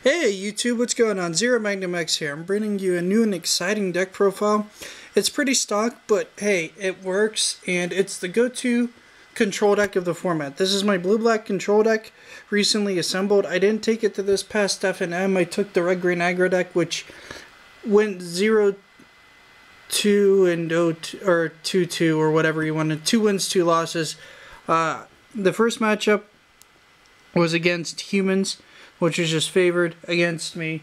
Hey YouTube, what's going on? ZeroMagnumX here. I'm bringing you a new and exciting deck profile. It's pretty stock, but hey, it works, and it's the go-to control deck of the format. This is my blue-black control deck, recently assembled. I didn't take it to this past F&M. I took the red-green aggro deck, which went 0-2 and 0-2, or 2-2, or whatever you wanted. 2 wins, 2 losses. The first matchup was against humans, which was just favored against me,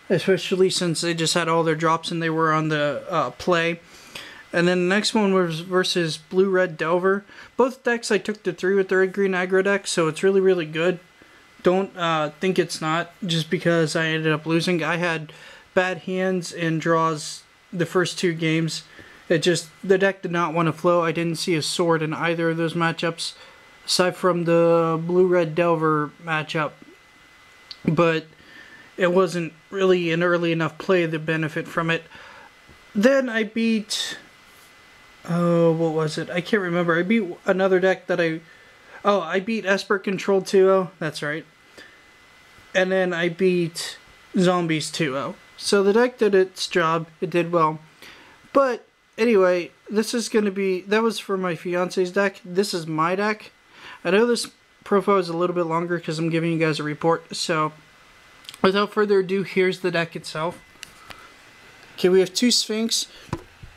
especially since they just had all their drops and they were on the play. And then the next one was versus Blue-Red Delver. Both decks I took to 3 with the red-green aggro deck, so it's really, really good. Don't think it's not just because I ended up losing. I had bad hands and draws the first 2 games. The deck did not want to flow. I didn't see a sword in either of those matchups, aside from the Blue-Red Delver matchup. But it wasn't really an early enough play to benefit from it. Then I beat... oh, what was it? I can't remember. I beat another deck that I beat Esper Control 2-0. That's right. And then I beat Zombies 2-0. So the deck did its job. It did well. But anyway, this is going to be... that was for my fiance's deck. This is my deck. I know this profile is a little bit longer because I'm giving you guys a report. So without further ado, here's the deck itself. Okay, we have 2 Sphinx.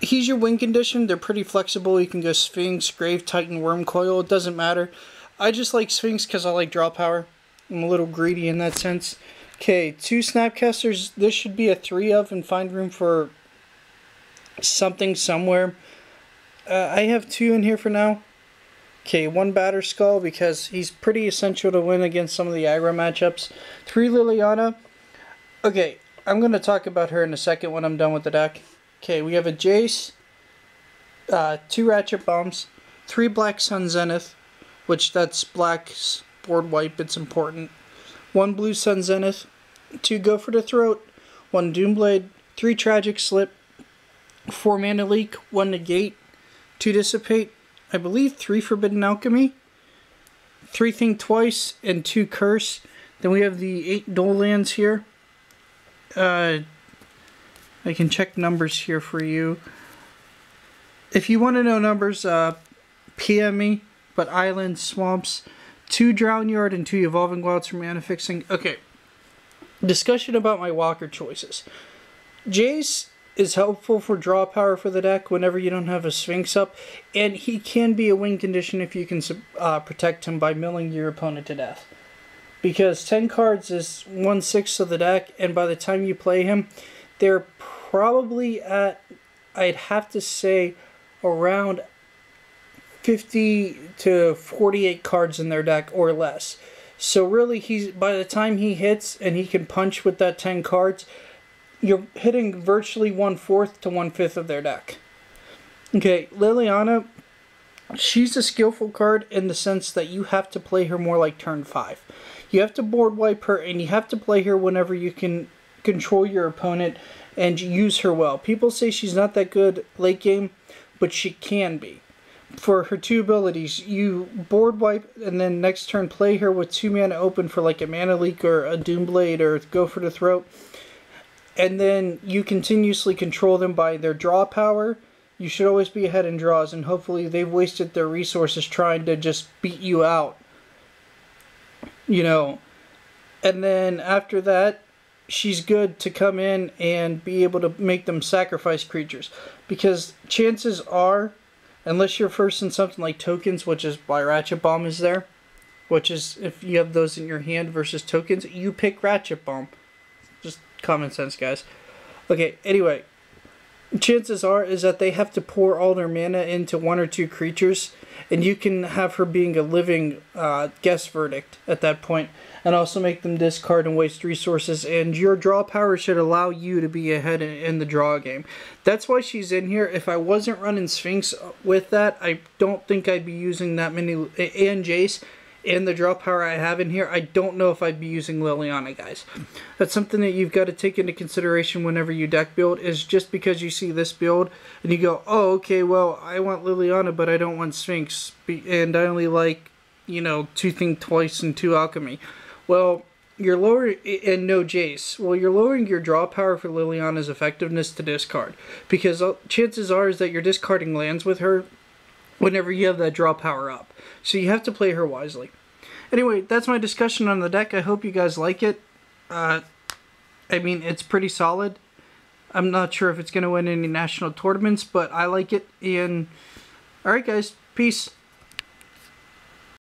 Here's your win condition. They're pretty flexible. You can go Sphinx, Grave Titan, Worm Coil. It doesn't matter. I just like Sphinx because I like draw power. I'm a little greedy in that sense. Okay, 2 Snapcasters. This should be a 3 of and find room for something somewhere. I have 2 in here for now. Okay, 1 Batter Skull because he's pretty essential to win against some of the aggro matchups. 3 Liliana. Okay, I'm going to talk about her in a second when I'm done with the deck. Okay, we have a Jace, 2 Ratchet Bombs, 3 Black Sun Zenith, which that's black's board wipe, it's important. 1 Blue Sun Zenith, 2 Go for the Throat, 1 Doomblade, 3 Tragic Slip, 4 Mana Leak, 1 Negate, 2 Dissipate, I believe 3 Forbidden Alchemy, 3 Think Twice, and 2 Curse. Then we have the 8 Dual Lands here. I can check numbers here for you. If you want to know numbers, PM me. But Islands, Swamps, 2 Drown Yard, and 2 Evolving Wilds for mana fixing. Okay. Discussion about my walker choices. Jace is helpful for draw power for the deck whenever you don't have a Sphinx up, and he can be a win condition if you can protect him by milling your opponent to death. Because 10 cards is 1/6 of the deck, and by the time you play him, they're probably at, I'd have to say, around 50 to 48 cards in their deck or less. So really, by the time he hits and he can punch with that 10 cards, you're hitting virtually 1/4 to 1/5 of their deck. Okay, Liliana, she's a skillful card in the sense that you have to play her more like turn 5. You have to board wipe her, and you have to play her whenever you can control your opponent and use her well. People say she's not that good late game, but she can be. For her 2 abilities, you board wipe and then next turn play her with 2 mana open for like a Mana Leak or a Doomblade or Go for the Throat. And then you continuously control them by their draw power. You should always be ahead in draws, and hopefully they've wasted their resources trying to just beat you out. You know. And then after that, she's good to come in and be able to make them sacrifice creatures. Because chances are, unless you're first in something like tokens, which is why Ratchet Bomb is there, which is if you have those in your hand versus tokens, you pick Ratchet Bomb. Just common sense, guys. Okay, anyway, chances are is that they have to pour all their mana into 1 or 2 creatures, and you can have her being a living guess verdict at that point, and also make them discard and waste resources, and your draw power should allow you to be ahead in the draw game. That's why she's in here. If I wasn't running Sphinx with that, I don't think I'd be using that many, and Jace, and the draw power I have in here, I don't know if I'd be using Liliana, guys. That's something that you've got to take into consideration whenever you deck build, is just because you see this build, and you go, oh, okay, well, I want Liliana, but I don't want Sphinx, and I only like, you know, 2 Think Twice and 2 Alchemy. Well, you're lowering, and no Jace. Well, you're lowering your draw power for Liliana's effectiveness to discard, because chances are is that you're discarding lands with her whenever you have that draw power up. So you have to play her wisely. Anyway, that's my discussion on the deck. I hope you guys like it. I mean, it's pretty solid. I'm not sure if it's going to win any national tournaments, but I like it. And alright guys, peace.